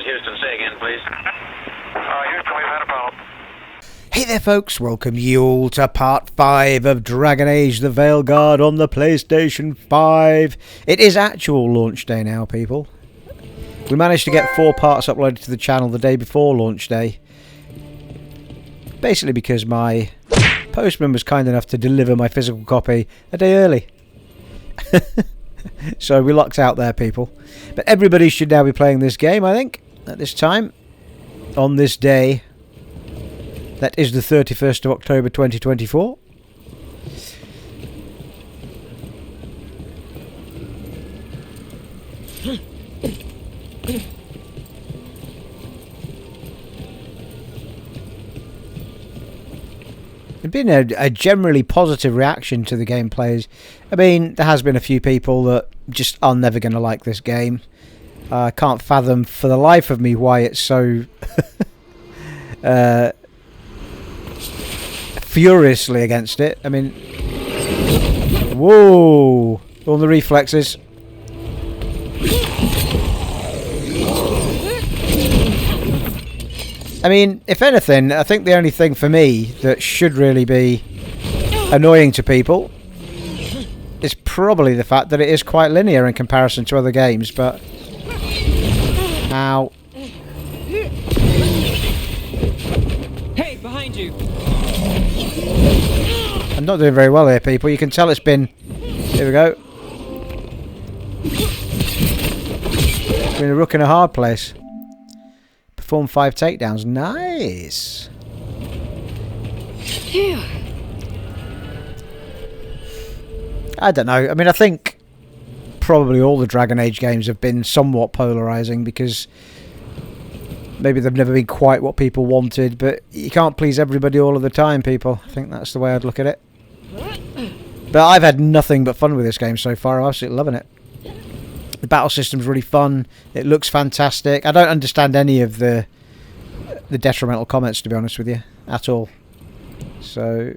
is Houston. Say again, please. Houston, we've had a problem. Hey there folks, welcome you all to part 5 of Dragon Age the Veilguard on the PlayStation 5. It is actual launch day now, people. We managed to get 4 parts uploaded to the channel the day before launch day. Basically because my postman was kind enough to deliver my physical copy a day early. So we lucked out there, people. But everybody should now be playing this game, I think, at this time. On this day. That is the 31st of October 2024. There's been a generally positive reaction to the gameplays. I mean, there has been a few people that just are never going to like this game. I can't fathom for the life of me why it's so furiously against it. I mean, whoa, all the reflexes. I mean, if anything, I think the only thing for me that should really be annoying to people is probably the fact that it is quite linear in comparison to other games, but... Ow. Hey, behind you! I'm not doing very well here, people. You can tell it's been... Here we go. It's been a rook in a hard place. Perform 5 takedowns. Nice. Phew. I don't know. I mean, I think probably all the Dragon Age games have been somewhat polarizing because maybe they've never been quite what people wanted, but you can't please everybody all of the time, people. I think that's the way I'd look at it. But I've had nothing but fun with this game so far. I'm absolutely loving it. The battle system's really fun. It looks fantastic. I don't understand any of the detrimental comments, to be honest with you, at all. So,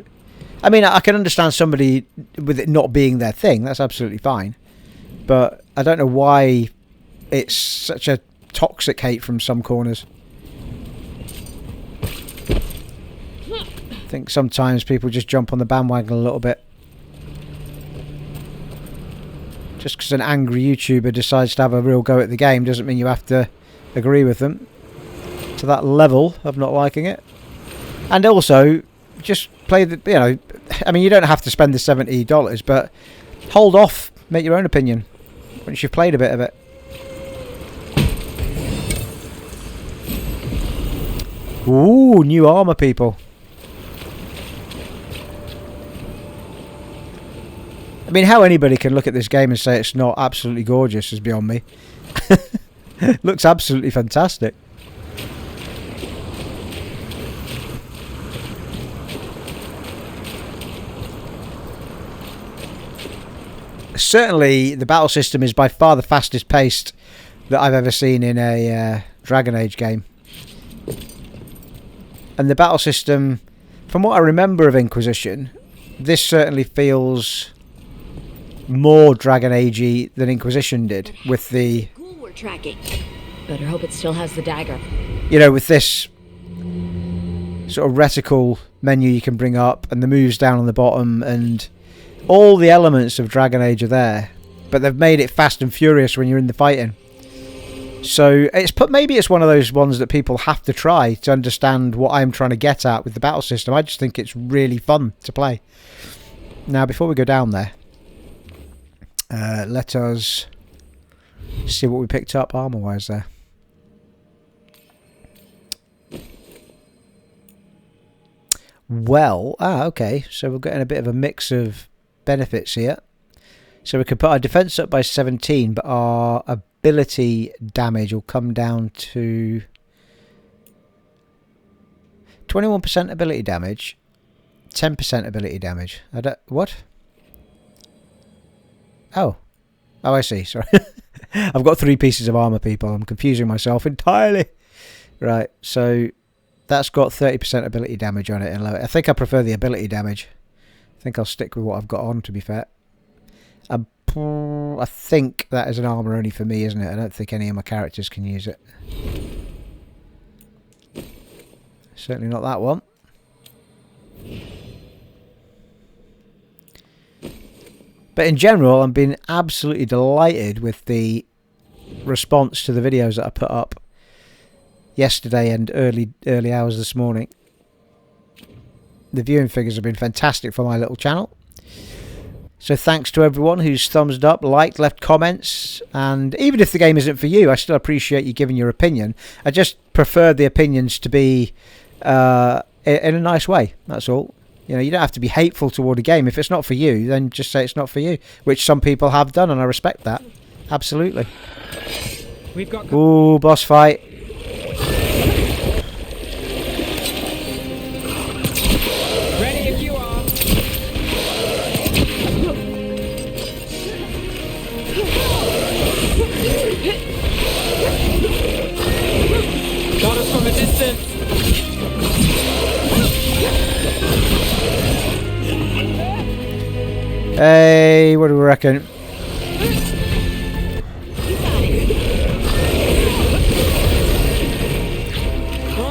I mean, I can understand somebody with it not being their thing. That's absolutely fine. But I don't know why it's such a toxic hate from some corners. I think sometimes people just jump on the bandwagon a little bit. Just because an angry YouTuber decides to have a real go at the game doesn't mean you have to agree with them to that level of not liking it. And also, just play the, you know, I mean, you don't have to spend the $70, but hold off, make your own opinion once you've played a bit of it. Ooh, new armor, people. I mean, how anybody can look at this game and say it's not absolutely gorgeous is beyond me. Looks absolutely fantastic. Certainly, the battle system is by far the fastest paced that I've ever seen in a Dragon Age game. And the battle system, from what I remember of Inquisition, this certainly feels more Dragon Age-y than Inquisition did, with the... We're tracking. Better hope it still has the dagger. You know, with this sort of reticle menu you can bring up, and the moves down on the bottom, and all the elements of Dragon Age are there, but they've made it fast and furious when you're in the fighting. So maybe it's one of those ones that people have to try to understand what I'm trying to get at with the battle system. I just think it's really fun to play. Now, before we go down there, let us see what we picked up armor-wise there. Well, okay, so we're getting a bit of a mix of benefits here. So we can put our defense up by 17, but our ability damage will come down to 21% ability damage, 10% ability damage. What? Oh, I see. Sorry. I've got 3 pieces of armor, people. I'm confusing myself entirely. Right, so that's got 30% ability damage on it. And I think I prefer the ability damage. I think I'll stick with what I've got on, to be fair. I think that is an armor only for me, isn't it? I don't think any of my characters can use it. Certainly not that one. But in general, I'm being absolutely delighted with the response to the videos that I put up yesterday and early hours this morning. The viewing figures have been fantastic for my little channel. So thanks to everyone who's thumbs up, liked, left comments, and even if the game isn't for you, I still appreciate you giving your opinion. I just prefer the opinions to be in a nice way, that's all. You know, you don't have to be hateful toward a game. If it's not for you, then just say it's not for you, which some people have done, and I respect that. Absolutely. We've got. Ooh, boss fight. Ready if you are. Got us from a distance. Hey, what do we reckon?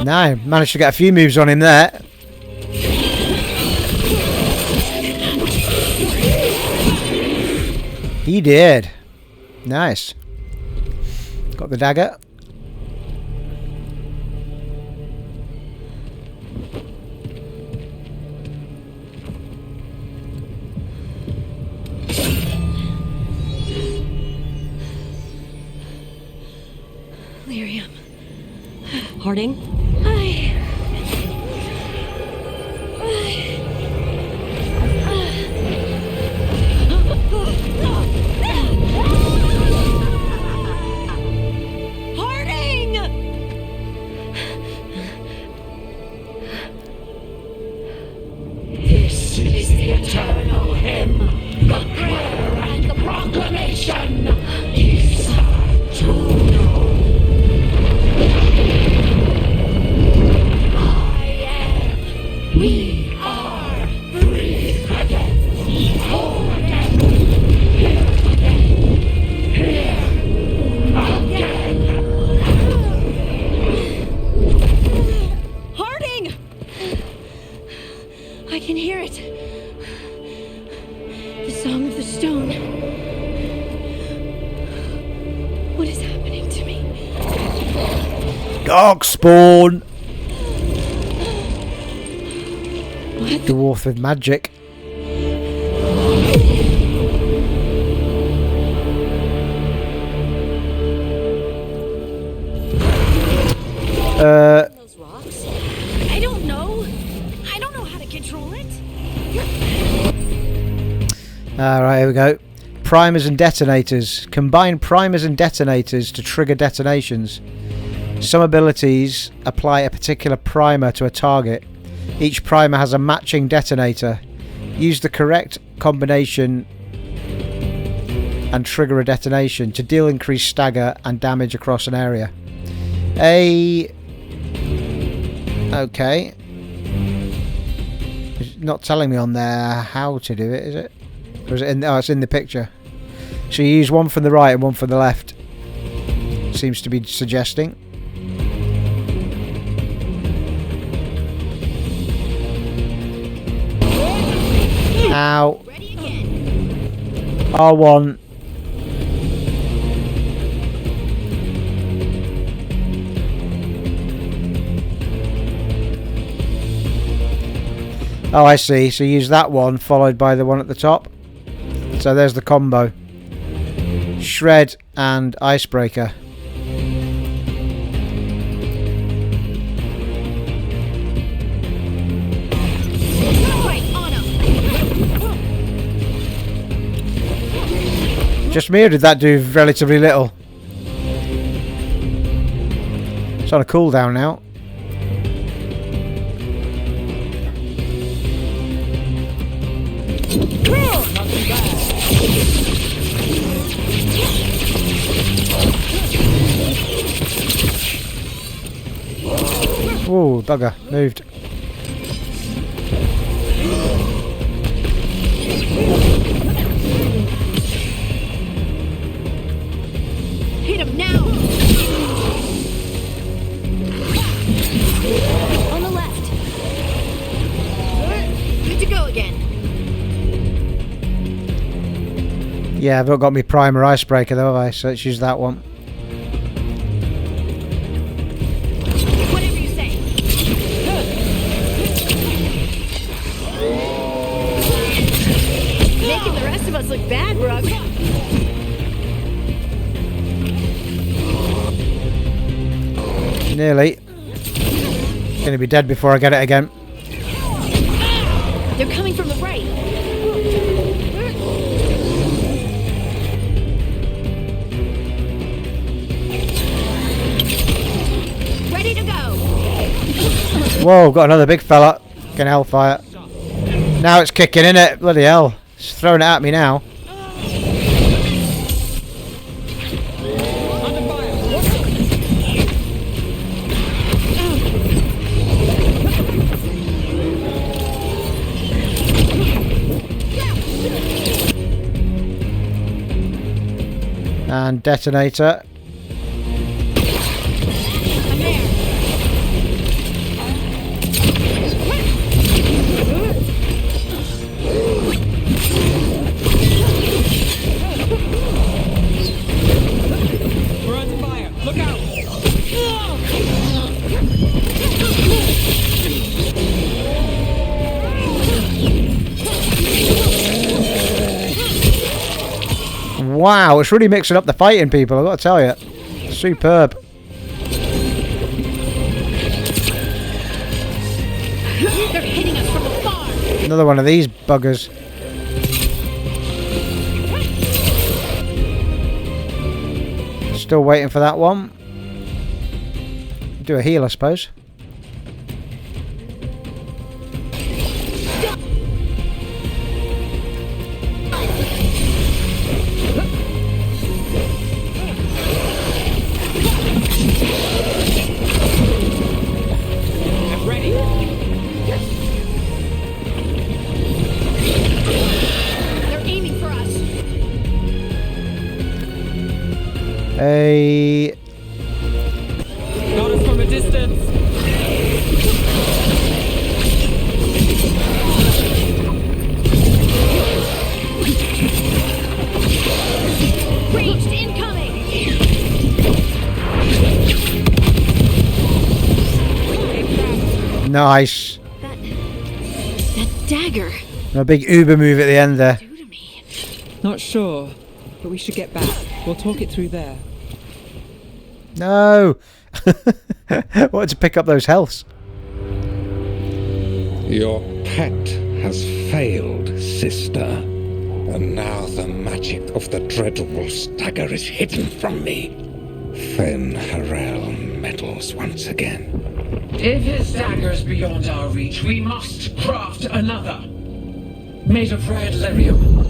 No, managed to get a few moves on him there. He did. Nice. Got the dagger. Lyrium. Harding? Harding! This is the eternal hymn, the prayer and the proclamation. Is to know. We are free again. Whole again. Here again. Here again. Harding! I can hear it. The song of the stone. What is happening to me? Darkspawn! Dwarf with magic. Those rocks? I don't know. I don't know how to control it. Alright, here we go. Primers and detonators. Combine primers and detonators to trigger detonations. Some abilities apply a particular primer to a target. Each primer has a matching detonator. Use the correct combination and trigger a detonation to deal increased stagger and damage across an area. Okay. It's not telling me on there how to do it, is it? Or is it in? Oh, it's in the picture. So you use one from the right and one from the left. Seems to be suggesting. Ow. R1. Oh, I see. So use that one followed by the one at the top. So there's the combo. Shred and Icebreaker. Just me, or did that do relatively little? It's on a cooldown now. Ooh, bugger, moved. Hit him now! On the left. Yeah, I've not got my primer icebreaker though, have I? So let's use that one. Whatever you say. Making the rest of us look bad, Brooke. Nearly. Gonna be dead before I get it again. They're coming from the right. Ready to go. Whoa, got another big fella. Fucking hellfire. Now it's kicking, innit? Bloody hell. It's throwing it at me now. Under fire. Watch it. And detonator. I'm there. We're under fire. Look out. Wow, it's really mixing up the fighting, people, I've got to tell you. Superb. They're hitting us from afar. Another one of these buggers. Still waiting for that one. Do a heal, I suppose. I'm ready. They're aiming for us. Hey. Got us from a distance. Ranged incoming. Nice. That dagger. A big Uber move at the end there. Do to me. Not sure, but we should get back. We'll talk it through there. No. Wanted to pick up those healths. Your pet has failed, sister. And now the magic of the Dreadwolf's dagger is hidden from me. Fen Harel meddles once again. If his dagger's beyond our reach, we must craft another. Made of red lyrium.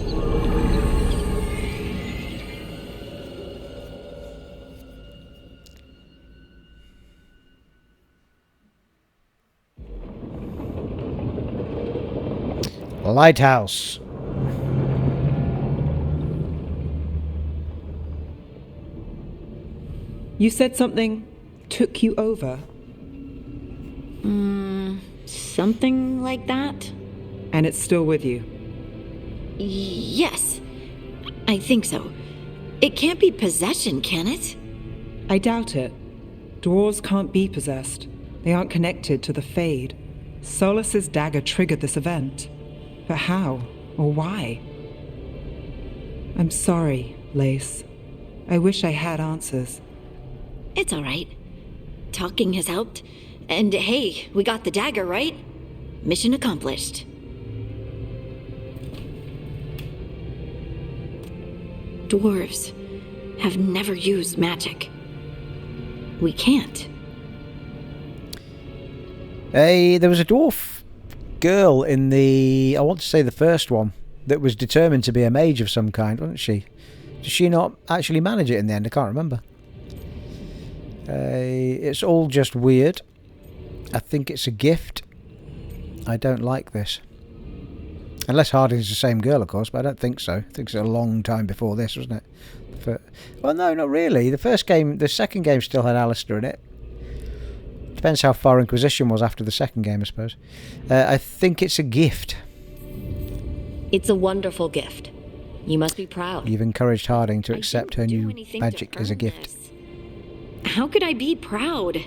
Lighthouse. You said something took you over, Something like that? and it's still with you. Yes. I think so. It can't be possession, can it? I doubt it. Dwarves can't be possessed. They aren't connected to the Fade. Solas's dagger triggered this event. But how? Or why? I'm sorry, Lace. I wish I had answers. It's all right. Talking has helped. And hey, we got the dagger, right? Mission accomplished. Dwarves have never used magic. We can't. Hey, there was a dwarf girl in the, I want to say the first one, that was determined to be a mage of some kind, wasn't she? Did she not actually manage it in the end? I can't remember. It's all just weird. I think it's a gift. I don't like this. Unless Harding's the same girl, of course, but I don't think so. I think it's a long time before this, wasn't it? Well, no, not really. The second game still had Alistair in it. Depends how far Inquisition was after the second game, I suppose. I think it's a gift. It's a wonderful gift. You must be proud. You've encouraged Harding to I accept her didn't do new anything magic to as a earn gift. this. How could I be proud?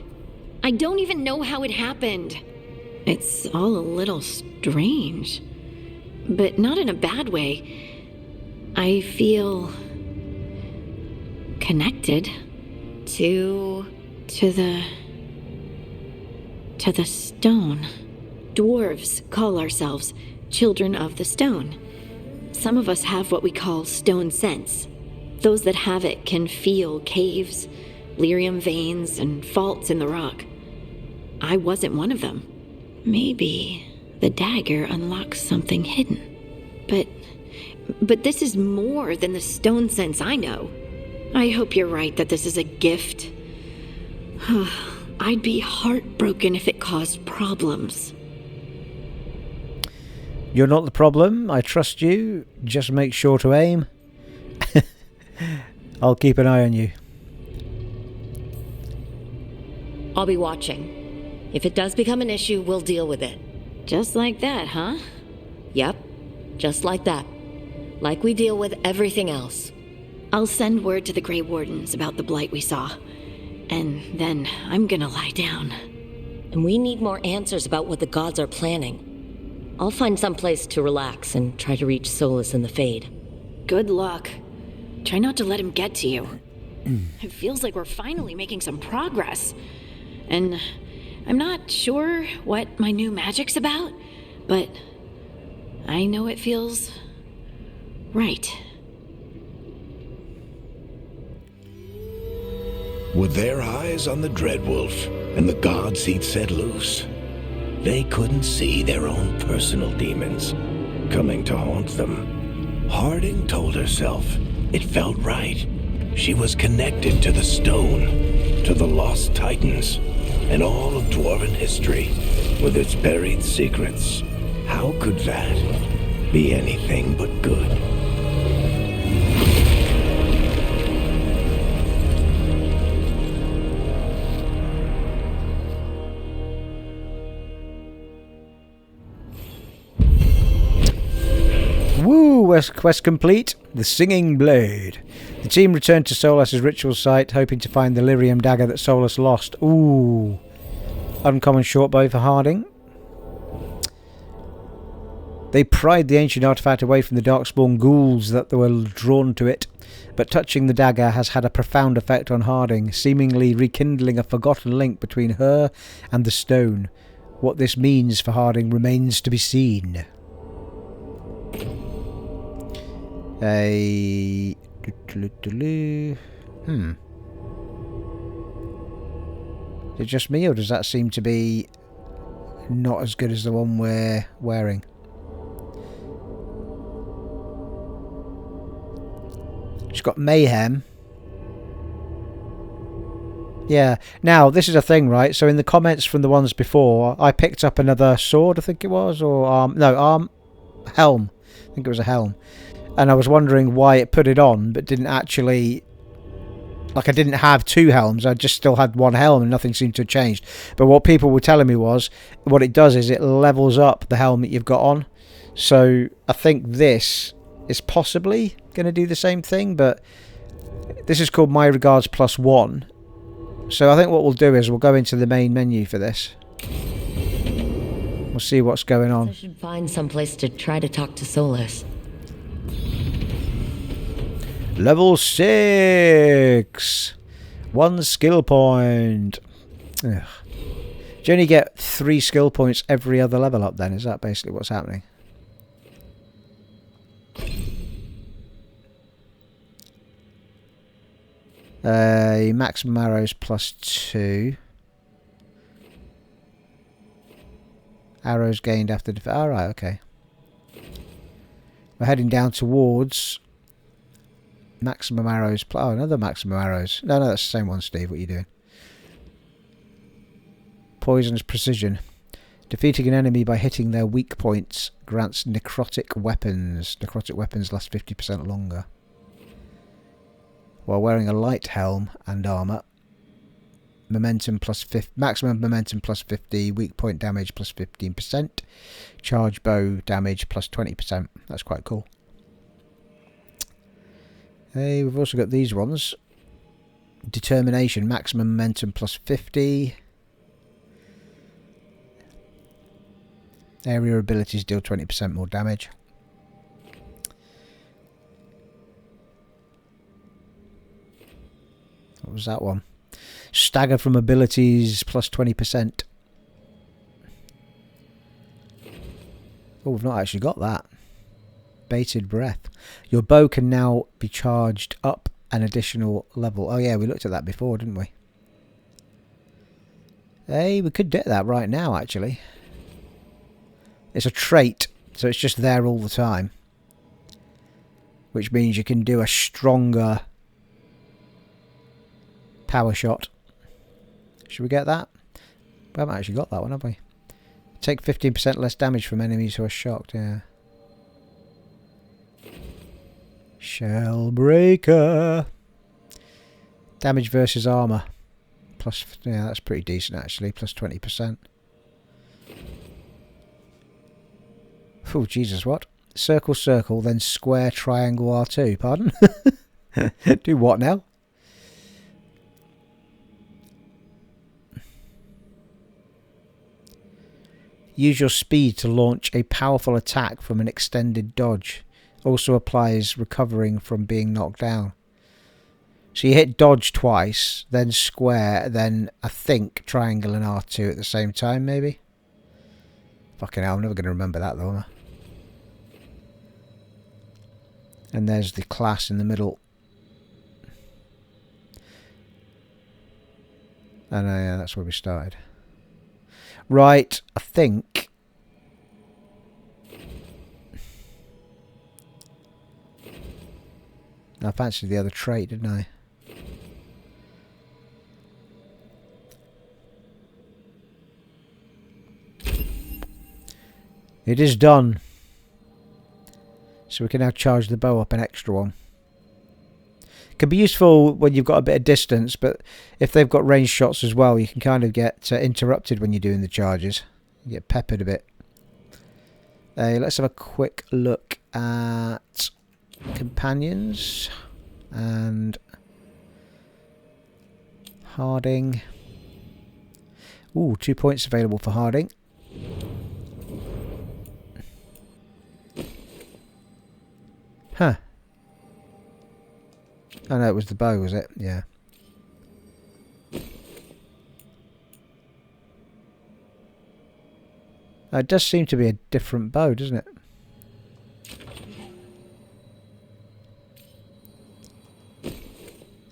I don't even know how it happened. It's all a little strange, but not in a bad way. I feel connected to the stone. Dwarves call ourselves children of the stone. Some of us have what we call stone sense. Those that have it can feel caves, lyrium veins, and faults in the rock. I wasn't one of them. Maybe the dagger unlocks something hidden. But this is more than the stone sense I know. I hope you're right that this is a gift. I'd be heartbroken if it caused problems. You're not the problem. I trust you. Just make sure to aim. I'll keep an eye on you. I'll be watching. If it does become an issue, we'll deal with it. Just like that, huh? Yep, just like that. Like we deal with everything else. I'll send word to the Grey Wardens about the blight we saw. And then I'm gonna lie down. And we need more answers about what the gods are planning. I'll find some place to relax and try to reach Solas in the Fade. Good luck. Try not to let him get to you. It feels like we're finally making some progress. And I'm not sure what my new magic's about, but I know it feels right. With their eyes on the Dreadwolf and the gods he'd set loose, they couldn't see their own personal demons coming to haunt them. Harding told herself it felt right. She was connected to the stone, to the lost titans, and all of dwarven history with its buried secrets. How could that be anything but good? Woo! Quest complete. The Singing Blade. The team returned to Solas' ritual site, hoping to find the lyrium dagger that Solas lost. Ooh. Uncommon shortbow for Harding. They pried the ancient artifact away from the darkspawn ghouls that were drawn to it, but touching the dagger has had a profound effect on Harding, seemingly rekindling a forgotten link between her and the stone. What this means for Harding remains to be seen. Is it just me, or does that seem to be not as good as the one we're wearing? She's got mayhem. Yeah. Now, this is a thing, right? So in the comments from the ones before, I picked up another sword, I think it was, or helm. I think it was a helm. And I was wondering why it put it on, but didn't actually... Like, I didn't have two helms, I just still had one helm and nothing seemed to have changed. But what people were telling me was, what it does is it levels up the helm that you've got on. So, I think this is possibly going to do the same thing, but this is called My Regards +1. So I think what we'll do is we'll go into the main menu for this. We'll see what's going on. I should find some place to try to talk to Solas. Level 6! 1 skill point. Ugh. Do you only get 3 skill points every other level up then? Is that basically what's happening? Maximum arrows +2. Arrows gained after defense. Alright, okay. We're heading down towards maximum arrows. Oh, another maximum arrows. No, that's the same one, Steve. What are you doing? Poison's precision. Defeating an enemy by hitting their weak points grants necrotic weapons. Necrotic weapons last 50% longer. While wearing a light helm and armour. Momentum maximum momentum +50. Weak point damage +15%. Charge bow damage +20%. That's quite cool. Hey, we've also got these ones. Determination, maximum momentum plus 50. Area abilities deal 20% more damage. What was that one? Stagger from abilities plus 20%. Oh, we've not actually got that. Bated breath. Your bow can now be charged up an additional level. Oh yeah, we looked at that before, didn't we? Hey, we could get that right now, actually. It's a trait, so it's just there all the time. Which means you can do a stronger power shot. Should we get that? We haven't actually got that one, have we? Take 15% less damage from enemies who are shocked, yeah. Shellbreaker. Damage versus armor. Plus, yeah, that's pretty decent actually. Plus 20%. Oh, Jesus, what? Circle, circle, then square, triangle, R2. Pardon? Do what now? Use your speed to launch a powerful attack from an extended dodge. Also applies recovering from being knocked down. So you hit dodge twice, then square, then I think triangle and R2 at the same time, maybe? Fucking hell, I'm never going to remember that though, am I? And there's the class in the middle. And yeah, that's where we started. Right, I think... I fancied the other trait, didn't I? It is done. So we can now charge the bow up an extra one. Can be useful when you've got a bit of distance, but if they've got range shots as well, you can kind of get interrupted when you're doing the charges. You get peppered a bit. Let's have a quick look at companions and Harding. Ooh, 2 points available for Harding. Huh. Oh no, it was the bow, was it? Yeah. It does seem to be a different bow, doesn't it?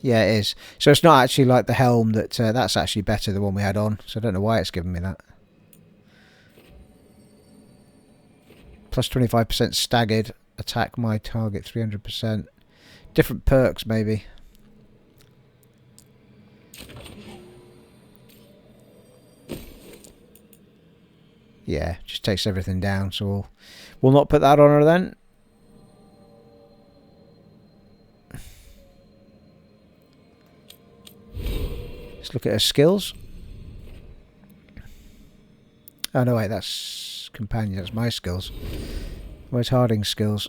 Yeah, it is. So it's not actually like the helm that... that's actually better, the one we had on. So I don't know why it's giving me that. Plus 25% staggered. Attack my target 300%. Different perks, maybe. Yeah, just takes everything down. So we'll not put that on her then. Let's look at her skills. Oh no, wait, that's companion. That's my skills. Where's Harding's skills?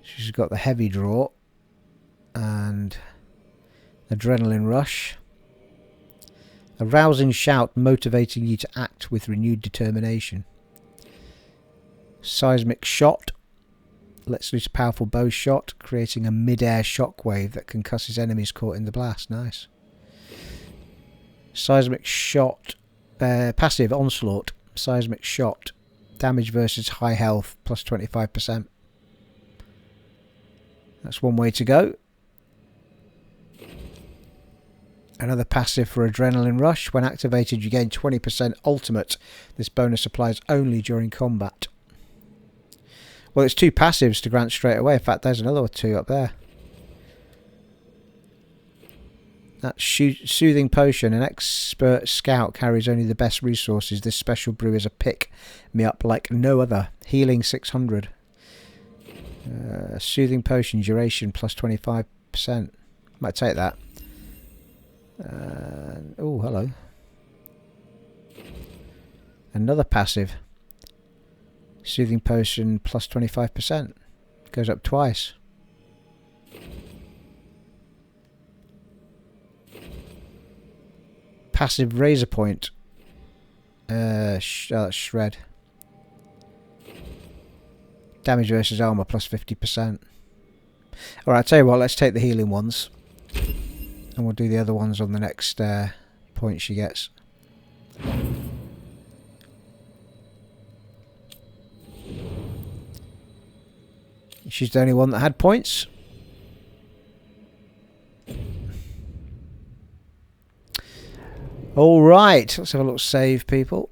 She's got the heavy draw and adrenaline rush. A rousing shout motivating you to act with renewed determination. Seismic shot. Lets loose a powerful bow shot, creating a mid-air shockwave that concusses enemies caught in the blast. Nice. Seismic shot. Passive onslaught. Seismic shot. Damage versus high health plus 25%. That's one way to go. Another passive for adrenaline rush. When activated, you gain 20% ultimate. This bonus applies only during combat. Well, it's two passives to grant straight away. In fact, there's another two up there. That's Soothing Potion. An expert scout carries only the best resources. This special brew is a pick me up like no other. Healing 600. Soothing Potion duration plus 25%. Might take that. Oh, hello. Another passive. Soothing potion plus 25%. Goes up twice. Passive razor point. That's shred. Damage versus armor plus 50%. Alright, I'll tell you what, let's take the healing ones. And we'll do the other ones on the next point she gets. She's the only one that had points. Alright, let's have a little save, people.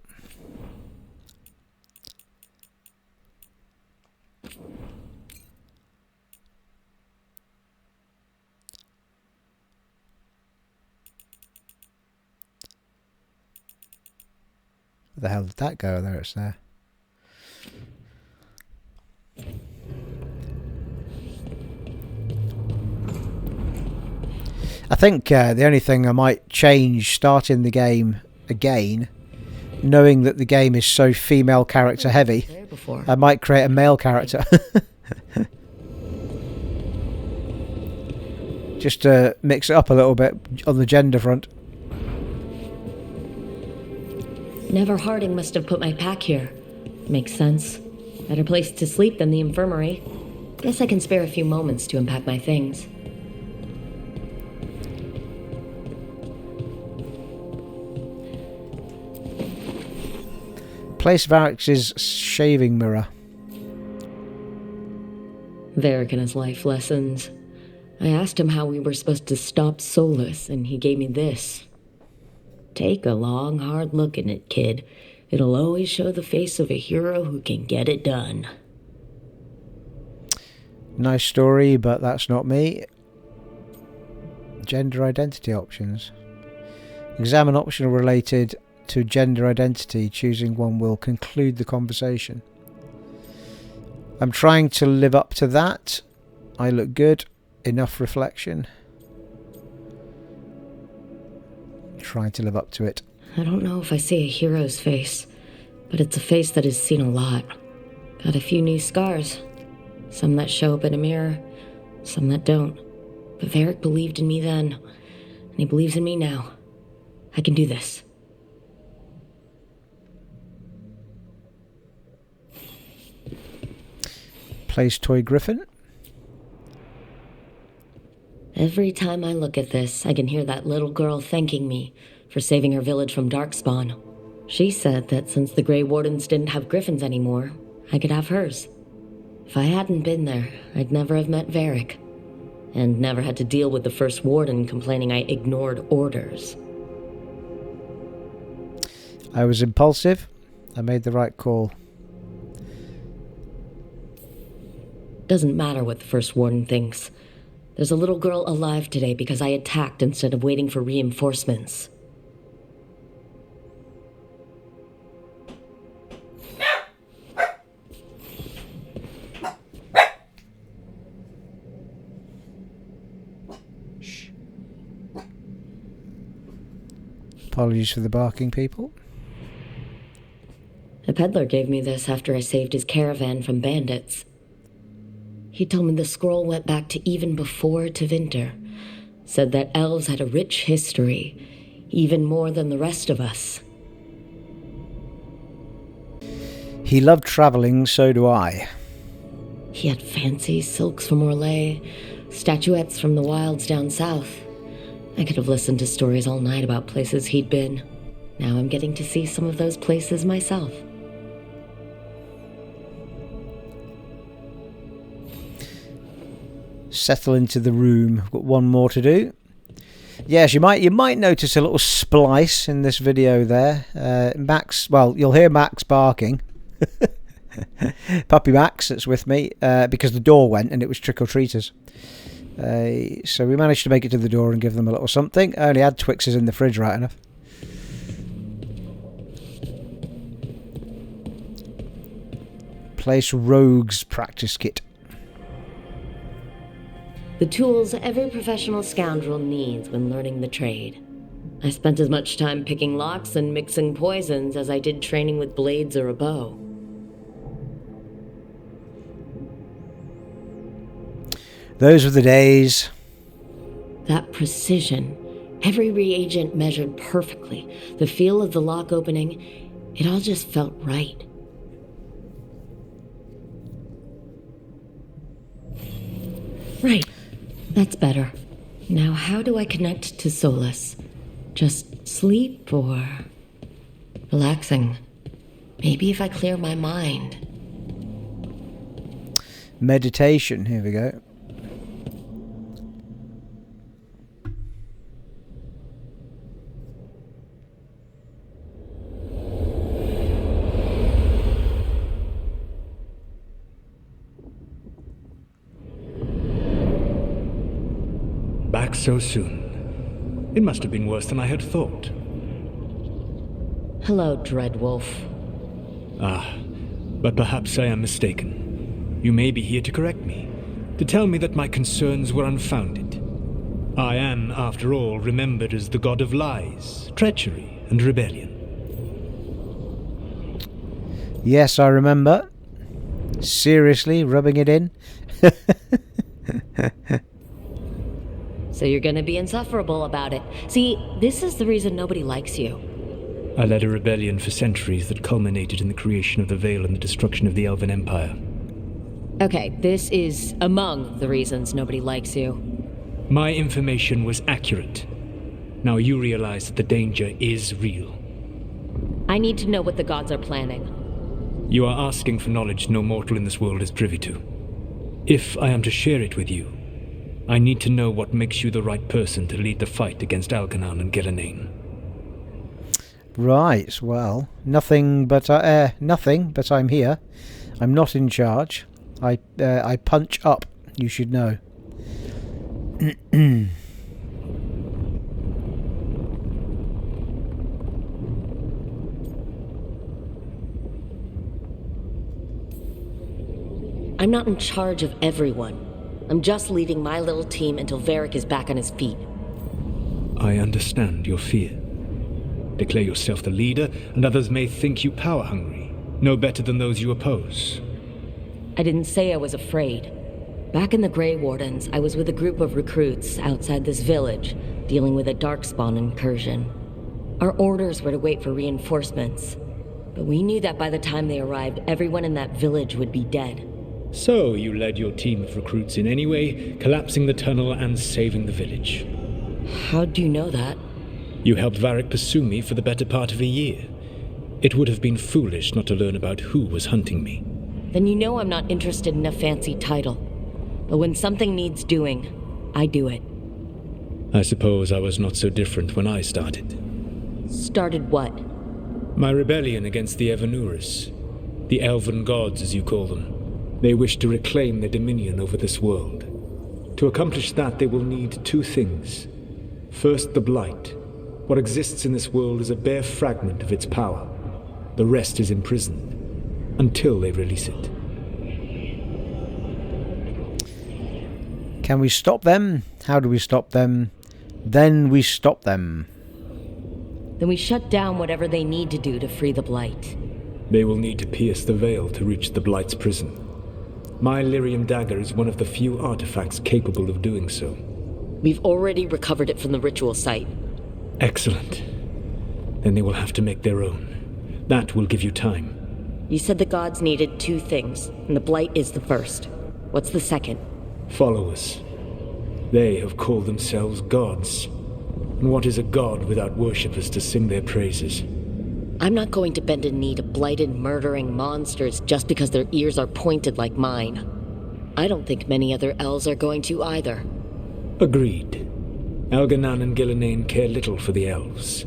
Where the hell did that go? There, it's there. I think the only thing I might change starting the game again, knowing that the game is so female character heavy, I might create a male character. Just to mix it up a little bit on the gender front. Never Harding must have put my pack here. Makes sense. Better place to sleep than the infirmary. Guess I can spare a few moments to unpack my things. Place Varric's shaving mirror. Varric and his life lessons. I asked him how we were supposed to stop Solas, and he gave me this. Take a long, hard look at it, kid. It'll always show the face of a hero who can get it done. Nice story, but that's not me. Gender identity options. Examine optional related to gender identity. Choosing one will conclude the conversation. I'm trying to live up to that. I look good. Enough reflection. Trying to live up to it. I don't know if I see a hero's face, but it's a face that has seen a lot. Got a few new scars. Some that show up in a mirror, some that don't. But Varric believed in me then, and he believes in me now. I can do this. Place toy griffin. Every time I look at this, I can hear that little girl thanking me for saving her village from Darkspawn. She said that since the Grey Wardens didn't have griffins anymore, I could have hers. If I hadn't been there, I'd never have met Varric, and never had to deal with the First Warden complaining I ignored orders. I was impulsive. I made the right call. Doesn't matter what the First Warden thinks. There's a little girl alive today because I attacked instead of waiting for reinforcements. Shh. Apologies for the barking, people. A peddler gave me this after I saved his caravan from bandits. He told me the scroll went back to even before Tevinter. Said that elves had a rich history, even more than the rest of us. He loved travelling, so do I. He had fancy silks from Orlais, statuettes from the wilds down south. I could have listened to stories all night about places he'd been. Now I'm getting to see some of those places myself. Settle into the room. I've got one more to do. Yes, you might notice a little splice in this video there. Max, well, you'll hear Max barking. Puppy Max that's with me because the door went and it was trick-or-treaters. So we managed to make it to the door and give them a little something. I only had Twixes in the fridge, right enough. Place Rogue's practice kit. The tools every professional scoundrel needs when learning the trade. I spent as much time picking locks and mixing poisons as I did training with blades or a bow. Those were the days. That precision, every reagent measured perfectly, the feel of the lock opening, it all just felt right. Right, that's better. Now how do I connect to Solas? Just sleep or relaxing? Maybe if I clear my mind. Meditation, here we go. Back so soon. It must have been worse than I had thought. Hello, Dreadwolf. Ah, but perhaps I am mistaken. You may be here to correct me, to tell me that my concerns were unfounded. I am, after all, remembered as the god of lies, treachery, and rebellion. Yes, I remember. Seriously, rubbing it in. So you're gonna be insufferable about it. See, this is the reason nobody likes you. I led a rebellion for centuries that culminated in the creation of the Veil and the destruction of the Elven Empire. Okay, this is among the reasons nobody likes you. My information was accurate. Now you realize that the danger is real. I need to know what the gods are planning. You are asking for knowledge no mortal in this world is privy to. If I am to share it with you, I need to know what makes you the right person to lead the fight against Algernon and Gillenane. Right, well, nothing, but I'm here. I'm not in charge. I punch up, you should know. I'm not in charge of everyone. I'm just leading my little team until Varric is back on his feet. I understand your fear. Declare yourself the leader, and others may think you power-hungry, no better than those you oppose. I didn't say I was afraid. Back in the Grey Wardens, I was with a group of recruits outside this village, dealing with a Darkspawn incursion. Our orders were to wait for reinforcements, but we knew that by the time they arrived, everyone in that village would be dead. So you led your team of recruits in any way, collapsing the tunnel and saving the village. How do you know that? You helped Varric pursue me for the better part of a year. It would have been foolish not to learn about who was hunting me. Then you know I'm not interested in a fancy title. But when something needs doing, I do it. I suppose I was not so different when I started. Started what? My rebellion against the Evanuris. The Elven gods, as you call them. They wish to reclaim their dominion over this world. To accomplish that, they will need two things. First, the Blight. What exists in this world is a bare fragment of its power. The rest is imprisoned, until they release it. Can we stop them? How do we stop them? Then we stop them. Then we shut down whatever they need to do to free the Blight. They will need to pierce the veil to reach the Blight's prison. My Lyrium dagger is one of the few artifacts capable of doing so. We've already recovered it from the ritual site. Excellent. Then they will have to make their own. That will give you time. You said the gods needed two things, and the Blight is the first. What's the second? Followers. They have called themselves gods. And what is a god without worshippers to sing their praises? I'm not going to bend a knee to blighted, murdering monsters just because their ears are pointed like mine. I don't think many other elves are going to either. Agreed. Algernon and Gillenane care little for the elves.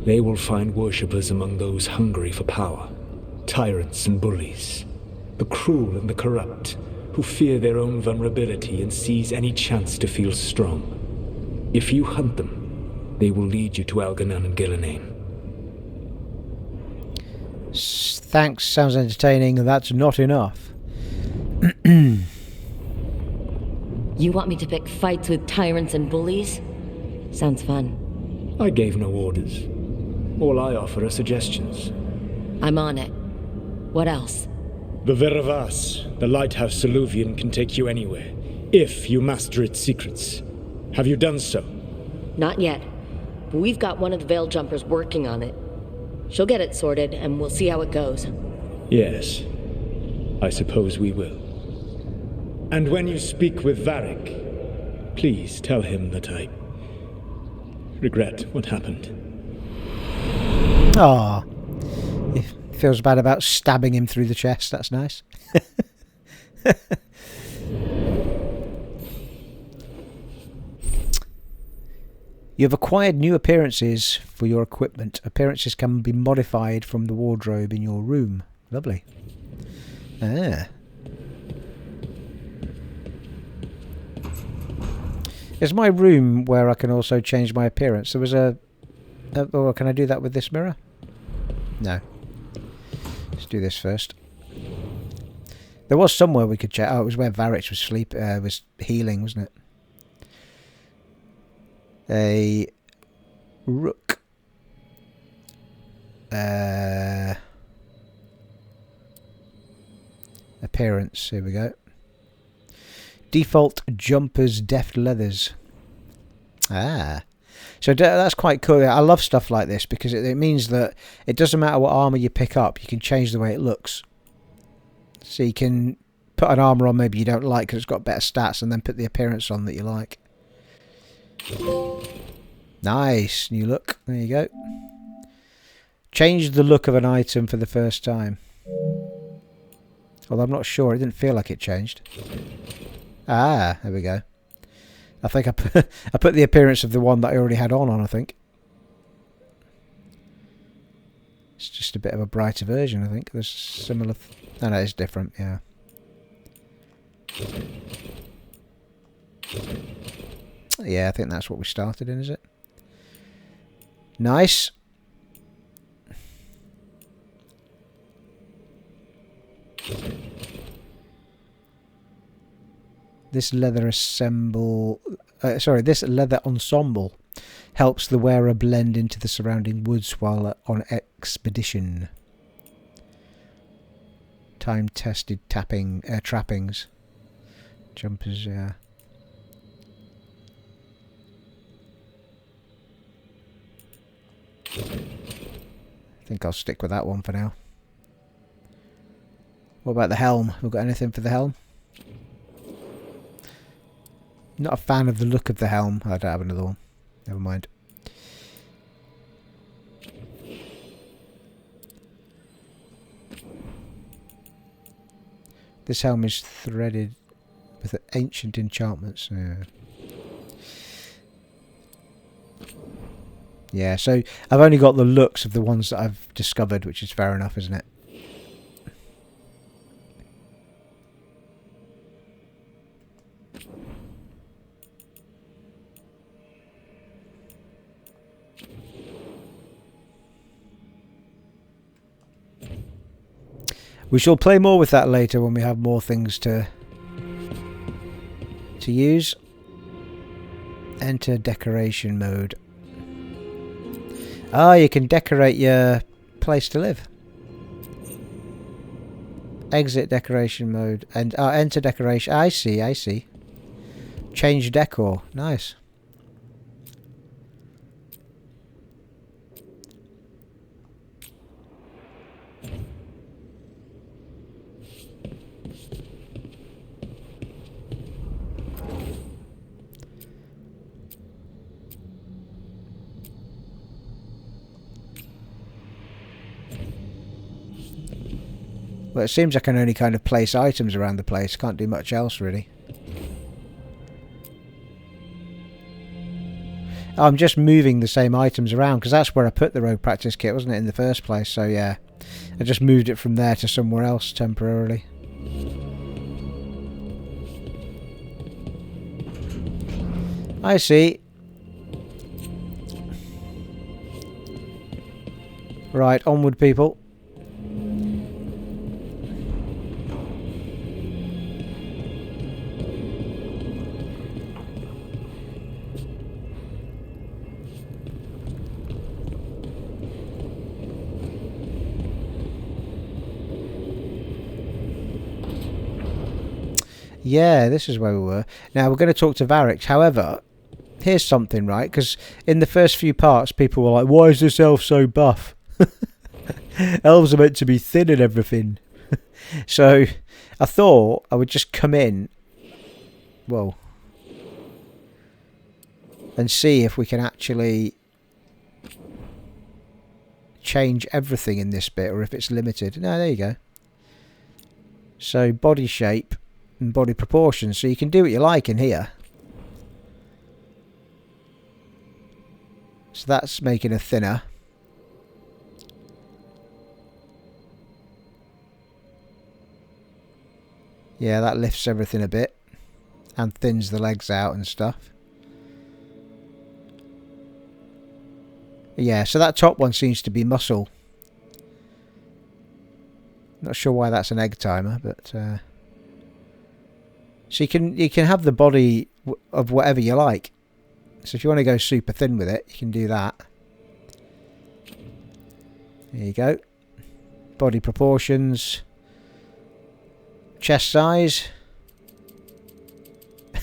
They will find worshippers among those hungry for power. Tyrants and bullies. The cruel and the corrupt, who fear their own vulnerability and seize any chance to feel strong. If you hunt them, they will lead you to Algernon and Gillenane. Thanks, sounds entertaining. That's not enough. You want me to pick fights with tyrants and bullies? Sounds fun. I gave no orders. All I offer are suggestions. I'm on it. What else? The Veravas, the Lighthouse Soluvian, can take you anywhere, if you master its secrets. Have you done so? Not yet. But we've got one of the Veil Jumpers working on it. She'll get it sorted, and we'll see how it goes. Yes. I suppose we will. And when you speak with Varric, please tell him that I regret what happened. Ah, he feels bad about stabbing him through the chest. That's nice. You have acquired new appearances for your equipment. Appearances can be modified from the wardrobe in your room. Lovely. Ah. Is my room where I can also change my appearance? There was or can I do that with this mirror? No. Let's do this first. There was somewhere we could check. Oh, it was where Varric was healing, wasn't it? A rook. Appearance. Here we go. Default jumpers, deft leathers. Ah. So that's quite cool. I love stuff like this because it means that it doesn't matter what armor you pick up, you can change the way it looks. So you can put an armor on maybe you don't like because it's got better stats, and then put the appearance on that you like. Nice. New look. There you go. Change the look of an item for the first time. Although I'm not sure. It didn't feel like it changed. Ah, there we go. I think I put the appearance of the one that I already had on, I think. It's just a bit of a brighter version, I think. There's similar... No, it's different, yeah. Yeah, I think that's what we started in, is it? Nice. This leather ensemble helps the wearer blend into the surrounding woods while on expedition. Time-tested trappings. Jumpers, yeah. I think I'll stick with that one for now. What about the helm? We've got anything for the helm? Not a fan of the look of the helm. I don't have another one. Never mind. This helm is threaded with ancient enchantments. Yeah, so I've only got the looks of the ones that I've discovered, which is fair enough, isn't it? We shall play more with that later when we have more things to use. Enter decoration mode. Ah, you can decorate your place to live. Exit decoration mode and enter decoration. I see. Change decor. Nice. Well, it seems I can only kind of place items around the place. Can't do much else, really. I'm just moving the same items around, because that's where I put the Rogue Practice Kit, wasn't it, in the first place? So, yeah. I just moved it from there to somewhere else temporarily. I see. Right, onward, people. Yeah, this is where we were. Now we're going to talk to Varric. However, here's something, right? Because in the first few parts, people were like, why is this elf so buff? Elves are meant to be thin and everything. So I thought I would just come in, well, and see if we can actually change everything in this bit, or if it's limited. No, there you go. So body shape and body proportions. So you can do what you like in here. So that's making her thinner. Yeah, that lifts everything a bit and thins the legs out and stuff. Yeah, so that top one seems to be muscle. Not sure why that's an egg timer, but so you can have the body of whatever you like. So if you want to go super thin with it, you can do that. There you go. Body proportions. Chest size.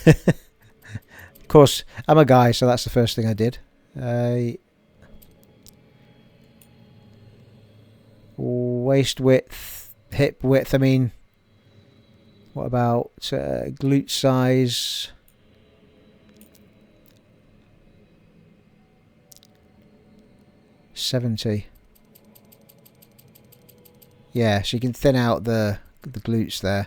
Of course, I'm a guy, so that's the first thing I did. Waist width, hip width. I mean, what about glute size? $70. Yeah, so you can thin out the glutes there.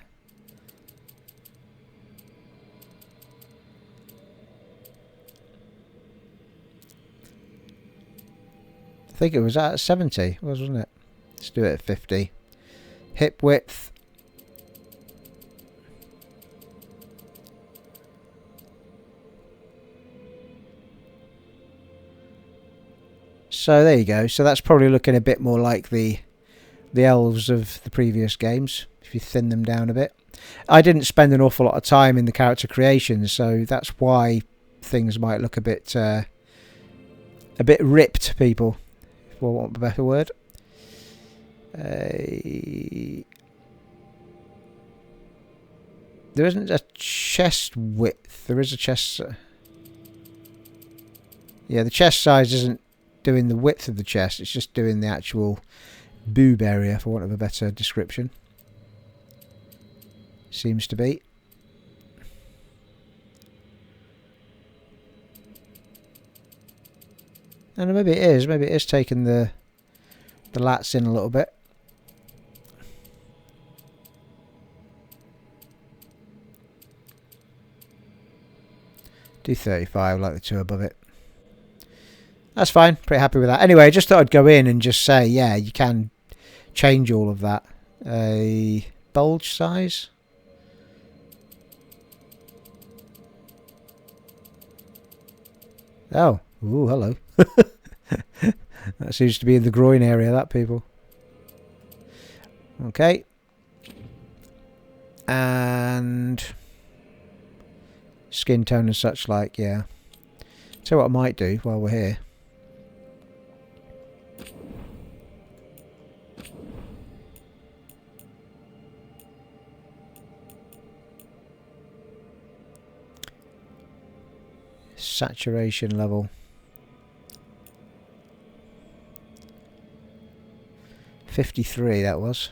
I think it was at 70, wasn't it? Let's do it at 50. Hip width. So there you go. So that's probably looking a bit more like the elves of the previous games, if you thin them down a bit. I didn't spend an awful lot of time in the character creation, so that's why things might look a bit ripped, people, if I want a better word. There isn't a chest width. There is a chest. Yeah, the chest size isn't doing the width of the chest. It's just doing the actual boob area, for want of a better description. Seems to be. And maybe it is. Maybe it is taking the lats in a little bit. Do 35 like the two above it. That's fine. Pretty happy with that. Anyway, I just thought I'd go in and just say, yeah, you can change all of that. A bulge size. Oh, ooh, hello. That seems to be in the groin area, that, people. Okay. And skin tone and such like, yeah. So what I might do while we're here. Saturation level. 53, that was.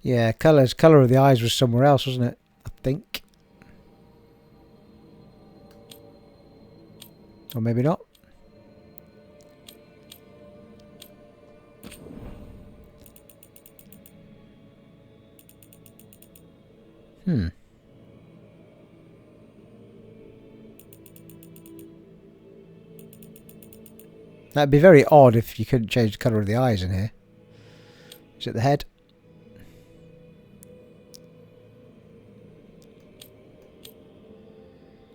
Yeah, colour of the eyes was somewhere else, wasn't it? I think. Or maybe not. That'd be very odd if you couldn't change the colour of the eyes in here. Is it the head?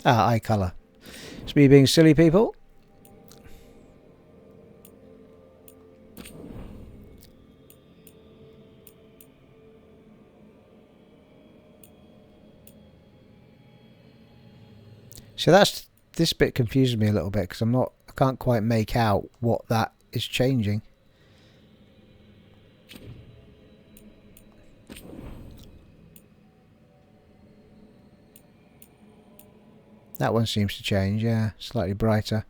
Ah, eye colour. It's me being silly, people. So this bit confuses me a little bit because I can't quite make out what that is changing. That one seems to change, yeah, slightly brighter.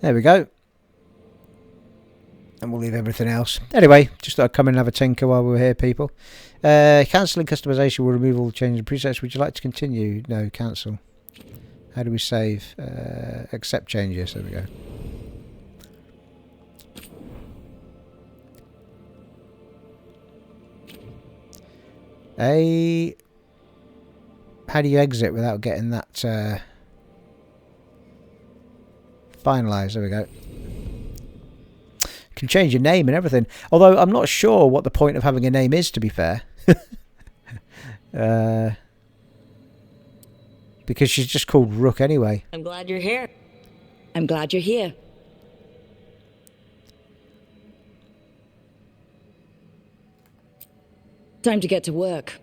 There we go. And we'll leave everything else. Anyway, just thought I'd come in and have a tinker while we were here, people. Cancelling customization will remove all changes in presets. Would you like to continue? No, cancel. How do we save? Accept changes. There we go. How do you exit without getting that finalised? There we go. Can change your name and everything. Although I'm not sure what the point of having a name is, to be fair. Because she's just called Rook anyway. I'm glad you're here. I'm glad you're here. Time to get to work.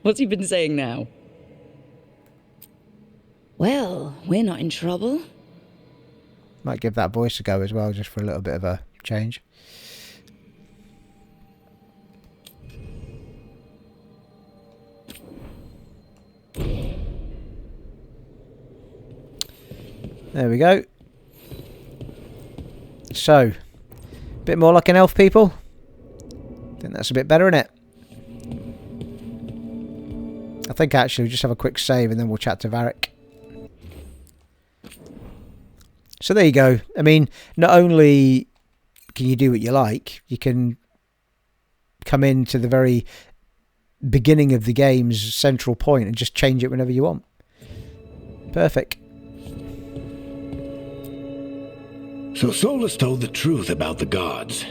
What's he been saying now? Well, we're not in trouble. Might give that voice a go as well, just for a little bit of a change. There we go. So, a bit more like an elf, people. I think that's a bit better, isn't it? I think actually we'll just have a quick save and then we'll chat to Varric. So there you go. I mean, not only can you do what you like, you can come into the very beginning of the game's central point and just change it whenever you want. Perfect. So Solas told the truth about the gods.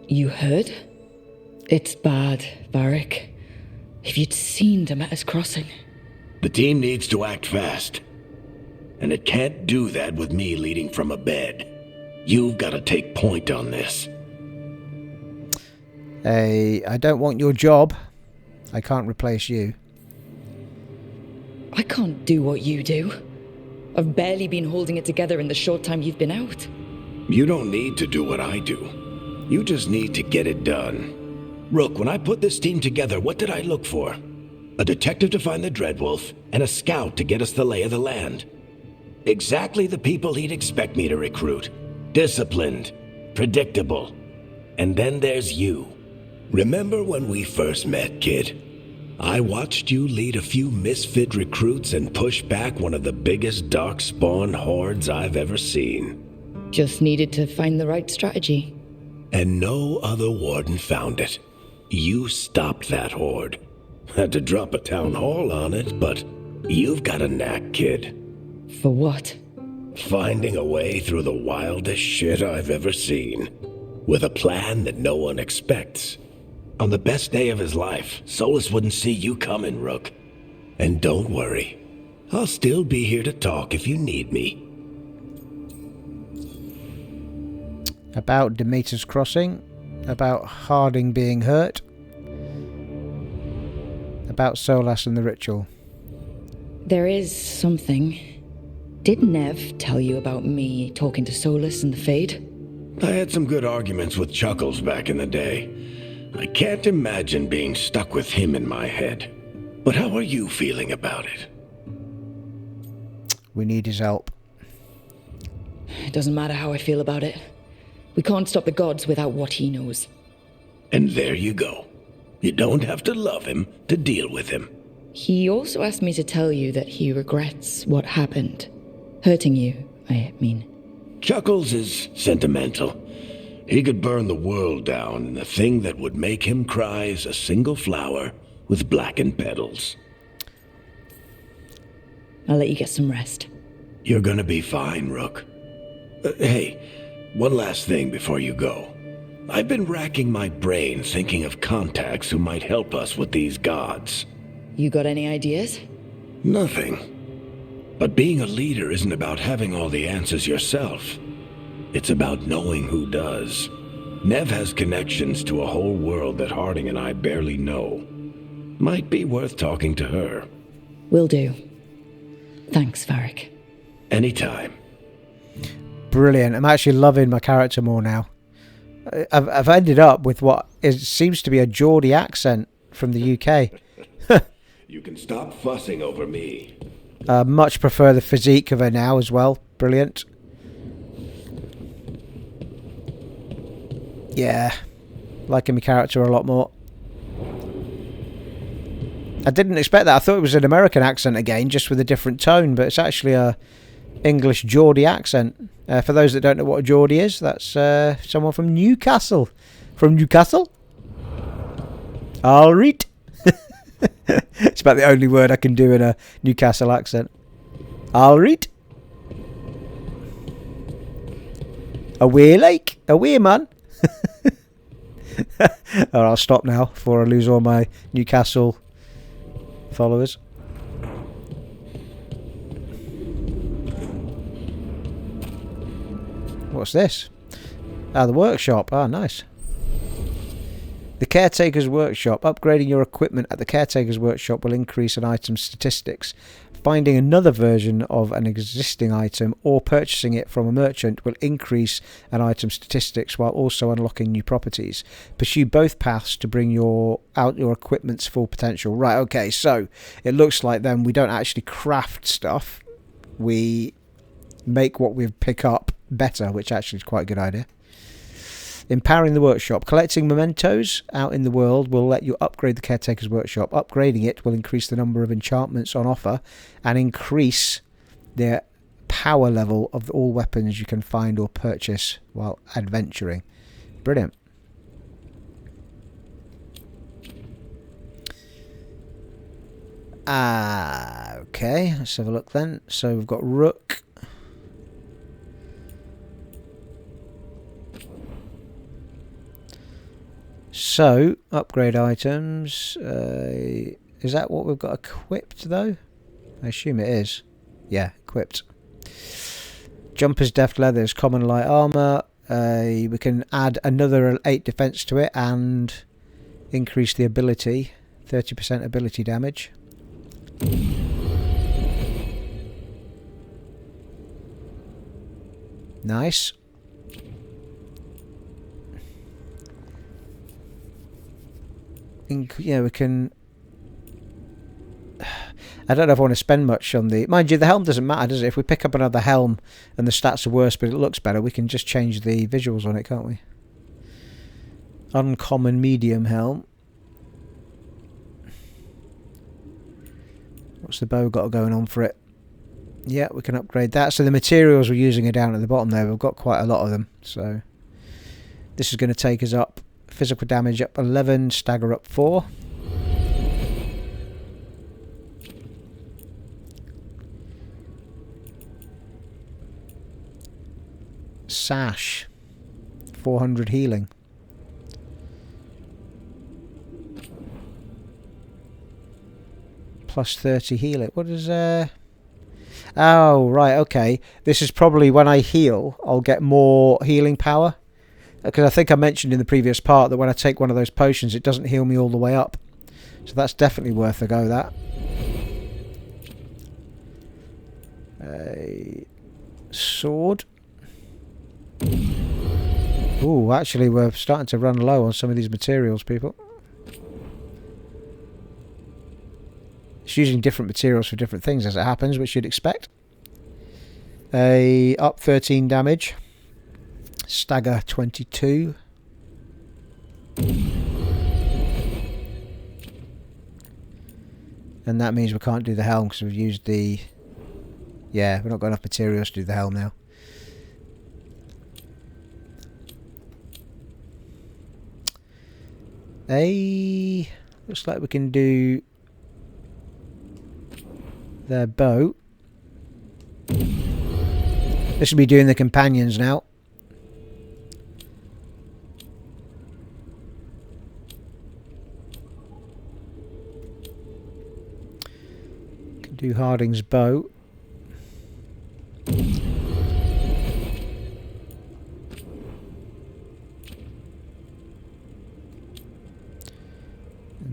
You heard? It's bad, Varric. If you'd seen them at his crossing. The team needs to act fast. And it can't do that with me leading from a bed. You've got to take point on this. Hey, I don't want your job. I can't replace you. I can't do what you do. I've barely been holding it together in the short time you've been out. You don't need to do what I do. You just need to get it done. Rook, when I put this team together, what did I look for? A detective to find the Dreadwolf, and a scout to get us the lay of the land. Exactly the people he'd expect me to recruit. Disciplined, predictable. And then there's you. Remember when we first met, kid? I watched you lead a few misfit recruits and push back one of the biggest darkspawn hordes I've ever seen. Just needed to find the right strategy. And no other warden found it. You stopped that horde. Had to drop a town hall on it, but you've got a knack, kid. For what? Finding a way through the wildest shit I've ever seen. With a plan that no one expects. On the best day of his life, Solas wouldn't see you coming, Rook. And don't worry. I'll still be here to talk if you need me. About Demeter's Crossing. About Harding being hurt. About Solas and the ritual. There is something. Did Nev tell you about me talking to Solas and the Fade? I had some good arguments with Chuckles back in the day. I can't imagine being stuck with him in my head. But how are you feeling about it? We need his help. It doesn't matter how I feel about it. We can't stop the gods without what he knows. And there you go. You don't have to love him to deal with him. He also asked me to tell you that he regrets what happened. Hurting you, I mean. Chuckles is sentimental. He could burn the world down, and the thing that would make him cry is a single flower with blackened petals. I'll let you get some rest. You're gonna be fine, Rook. Hey, one last thing before you go. I've been racking my brain thinking of contacts who might help us with these gods. You got any ideas? Nothing. But being a leader isn't about having all the answers yourself. It's about knowing who does. Nev has connections to a whole world that Harding and I barely know. Might be worth talking to her. Will do. Thanks, Varric. Anytime. Brilliant. I'm actually loving my character more now. I've ended up with what seems to be a Geordie accent from the UK. You can stop fussing over me. Much prefer the physique of her now as well. Brilliant. Yeah. Liking my character a lot more. I didn't expect that. I thought it was an American accent again, just with a different tone, but it's actually a English Geordie accent. For those that don't know what a Geordie is, that's someone from Newcastle. From Newcastle? All right. It's about the only word I can do in a Newcastle accent. All right. Away, like. Away, man. Alright, I'll stop now before I lose all my Newcastle followers. What's this? Ah, the workshop. Ah, nice. The Caretaker's Workshop. Upgrading your equipment at the Caretaker's Workshop will increase an item's statistics. Finding another version of an existing item or purchasing it from a merchant will increase an item's statistics while also unlocking new properties. Pursue both paths to bring out your equipment's full potential. Right, okay, so it looks like then we don't actually craft stuff. We make what we pick up better, which actually is quite a good idea. Empowering the workshop. Collecting mementos out in the world will let you upgrade the Caretaker's Workshop. Upgrading it will increase the number of enchantments on offer and increase the power level of all weapons you can find or purchase while adventuring. Brilliant. Okay, let's have a look then. So we've got Rook. So, upgrade items. Is that what we've got equipped, though? I assume it is. Yeah, equipped. Jumper's Deft Leathers, common light armor. We can add another 8 defense to it and increase the ability. 30% ability damage. Nice. Yeah, we can. I don't know if I want to spend much on the. Mind you, the helm doesn't matter, does it? If we pick up another helm and the stats are worse but it looks better, we can just change the visuals on it, can't we? Uncommon medium helm. What's the bow got going on for it? Yeah, we can upgrade that. So the materials we're using are down at the bottom there. We've got quite a lot of them. So this is going to take us up. Physical damage up 11, stagger up 4. Sash, 400 healing. Plus 30 healing. What is Oh, right, okay. This is probably when I heal, I'll get more healing power. Because I think I mentioned in the previous part that when I take one of those potions, it doesn't heal me all the way up. So that's definitely worth a go, that. A sword. Ooh, actually, we're starting to run low on some of these materials, people. It's using different materials for different things as it happens, which you'd expect. Up 13 damage. Stagger 22. And that means we can't do the helm because we've used the... Yeah, we've not got enough materials to do the helm now. Looks like we can do their bow. This will be doing the companions now. Do Harding's bow. And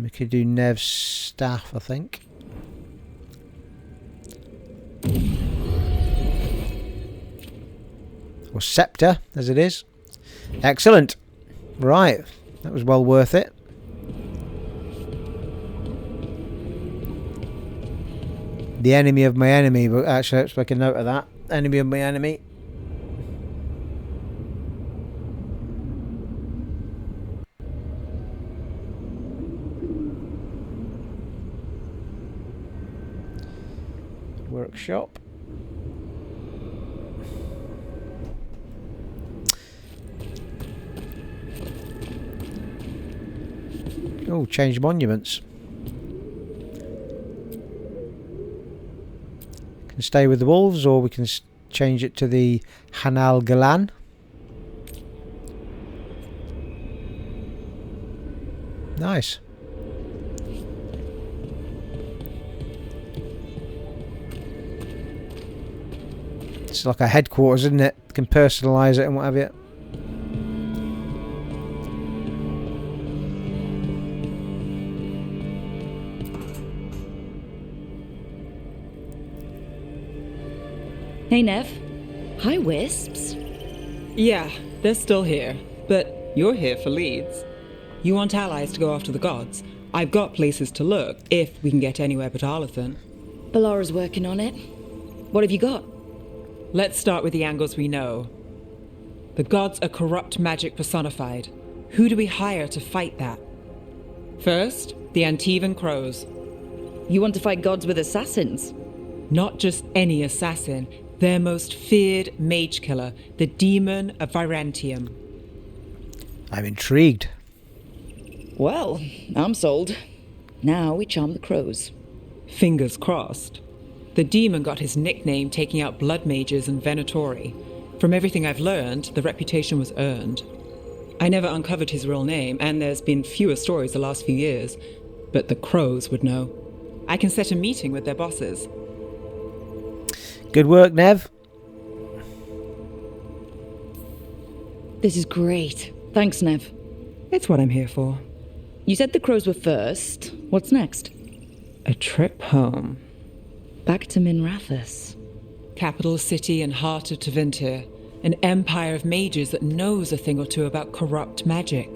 we could do Nev's staff, I think. Or scepter, as it is. Excellent. Right, that was well worth it. The enemy of my enemy, but actually let's make a note of that. Enemy of my enemy. Workshop. Oh, change monuments. Can stay with the wolves, or we can change it to the Hanal Galan. Nice. It's like a headquarters, isn't it? You can personalise it and what have you. Hey, Nev. Hi, Wisps. Yeah, they're still here, but you're here for leads. You want allies to go after the gods? I've got places to look, if we can get anywhere but Arlathan. Balara's working on it. What have you got? Let's start with the angles we know. The gods are corrupt magic personified. Who do we hire to fight that? First, the Antivan Crows. You want to fight gods with assassins? Not just any assassin, their most feared mage killer, the Demon of Virantium. I'm intrigued. Well, I'm sold. Now we charm the crows. Fingers crossed. The demon got his nickname taking out blood mages and Venatori. From everything I've learned, the reputation was earned. I never uncovered his real name, and there's been fewer stories the last few years, but the crows would know. I can set a meeting with their bosses. Good work, Nev. This is great. Thanks, Nev. It's what I'm here for. You said the crows were first. What's next? A trip home. Back to Minrathous. Capital city and heart of Tevinter. An empire of mages that knows a thing or two about corrupt magic.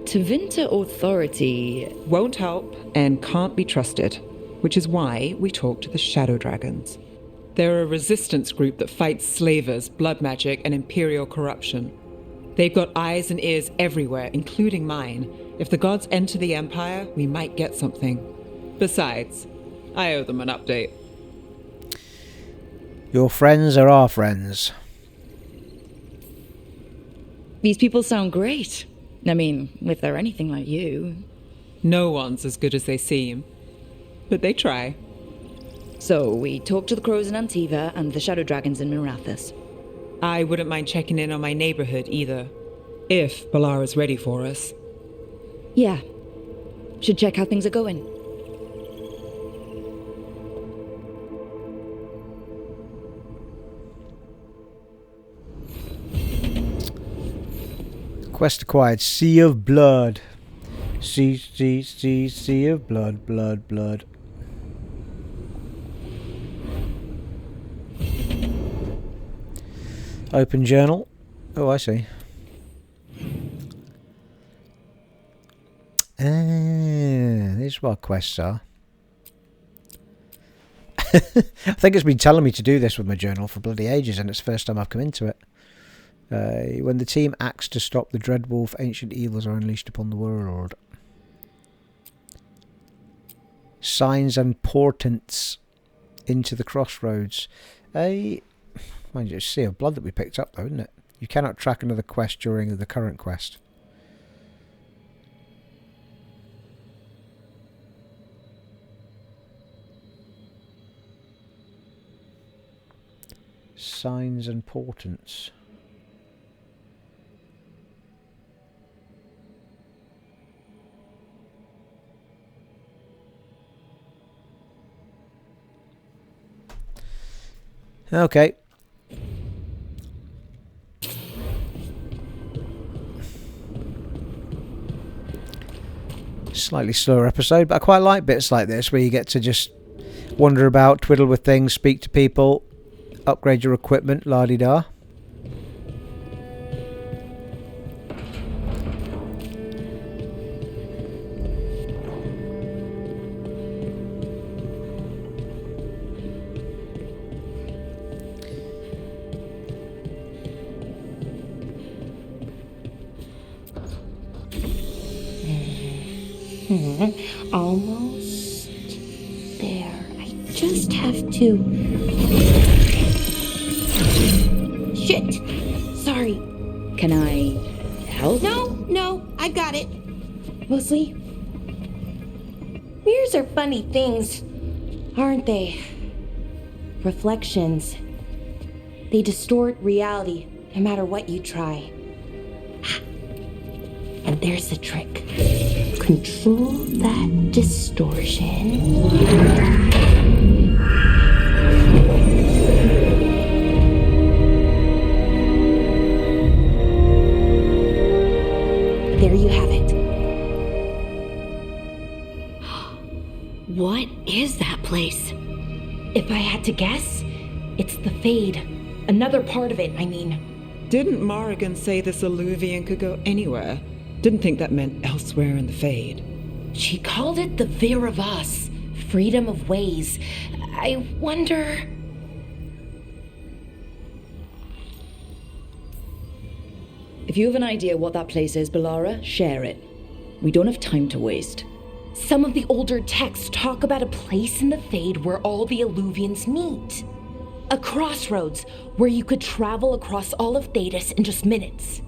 Tevinter authority won't help and can't be trusted, which is why we talk to the Shadow Dragons. They're a resistance group that fights slavers, blood magic, and imperial corruption. They've got eyes and ears everywhere, including mine. If the gods enter the Empire, we might get something. Besides, I owe them an update. Your friends are our friends. These people sound great. I mean, if they're anything like you. No one's as good as they seem. But they try. So, we talk to the crows in Antiva and the Shadow Dragons in Minrathous. I wouldn't mind checking in on my neighborhood either. If Balara's ready for us. Yeah. Should check how things are going. Quest acquired. Sea of Blood. Sea of Blood, blood. Open journal. Oh, I see. This is what quests are. I think it's been telling me to do this with my journal for bloody ages, and it's the first time I've come into it. When the team acts to stop the Dreadwolf, ancient evils are unleashed upon the world. Signs and portents into the crossroads. Mind you, it's Sea of Blood that we picked up, though, isn't it? You cannot track another quest during the current quest. Signs and portents. Okay. Slightly slower episode, but I quite like bits like this where you get to just wander about, twiddle with things, speak to people, upgrade your equipment, la-di-da. Almost there. I just have to. Shit! Sorry. Can I help? No, I got it. Mostly? Mirrors are funny things, aren't they? Reflections. They distort reality, no matter what you try. And there's the trick. Control that distortion. There you have it. What is that place? If I had to guess, it's the Fade. Another part of it, I mean. Didn't Morrigan say this Illuvian could go anywhere? Didn't think that meant elsewhere in the Fade. She called it the Veer of Us, freedom of ways. I wonder... If you have an idea what that place is, Balara, share it. We don't have time to waste. Some of the older texts talk about a place in the Fade where all the Illuvians meet. A crossroads where you could travel across all of Thedas in just minutes.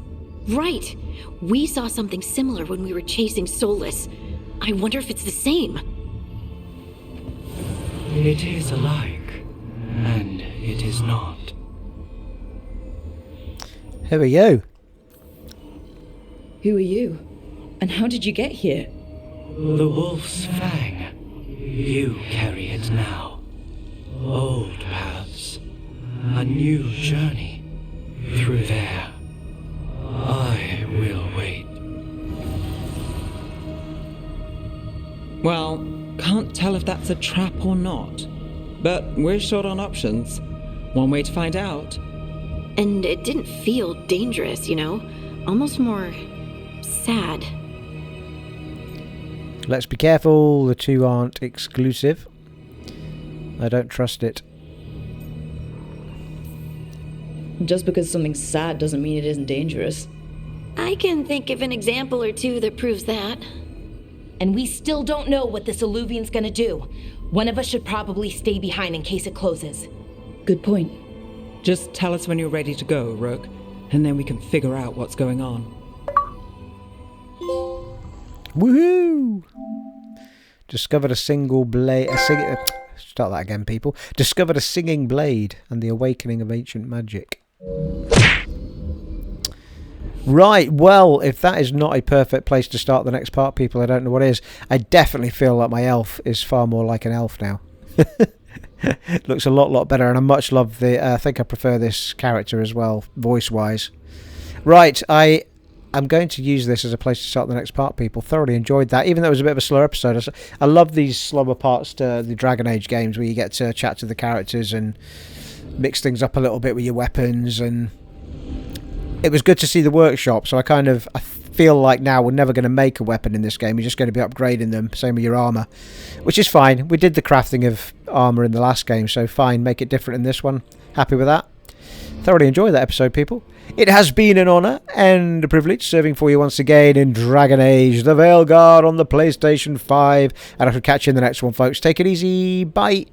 Right. We saw something similar when we were chasing Solas. I wonder if it's the same. It is alike, and it is not. Here we go. Who are you? And how did you get here? The Wolf's Fang. You carry it now. Old paths. A new journey. Through there. I will wait. Well, can't tell if that's a trap or not. But we're short on options. One way to find out. And it didn't feel dangerous, you know? Almost more sad. Let's be careful, the two aren't exclusive. I don't trust it. Just because something's sad doesn't mean it isn't dangerous. I can think of an example or two that proves that. And we still don't know what this Illuvian's gonna do. One of us should probably stay behind in case it closes. Good point. Just tell us when you're ready to go, Rook, and then we can figure out what's going on. Woohoo! Discovered a single blade. Start that again, people. Discovered a singing blade and the awakening of ancient magic. Right, well, if that is not a perfect place to start the next part, people, I don't know what is. I definitely feel like my elf is far more like an elf now. Looks a lot better, and I much love the... I think I prefer this character as well, voice-wise. Right, I'm going to use this as a place to start the next part, people. Thoroughly enjoyed that, even though it was a bit of a slower episode. I love these slower parts to the Dragon Age games where you get to chat to the characters and mix things up a little bit with your weapons, and it was good to see the workshop. So I feel like now we're never going to make a weapon in this game. You're just going to be upgrading them, same with your armor, which is fine. We did the crafting of armor in the last game, so fine, make it different in this one. Happy with that. Thoroughly enjoyed that episode, people. It has been an honour and a privilege serving for you once again in Dragon Age, the Veilguard on the PlayStation 5. And I shall catch you in the next one, folks. Take it easy. Bye.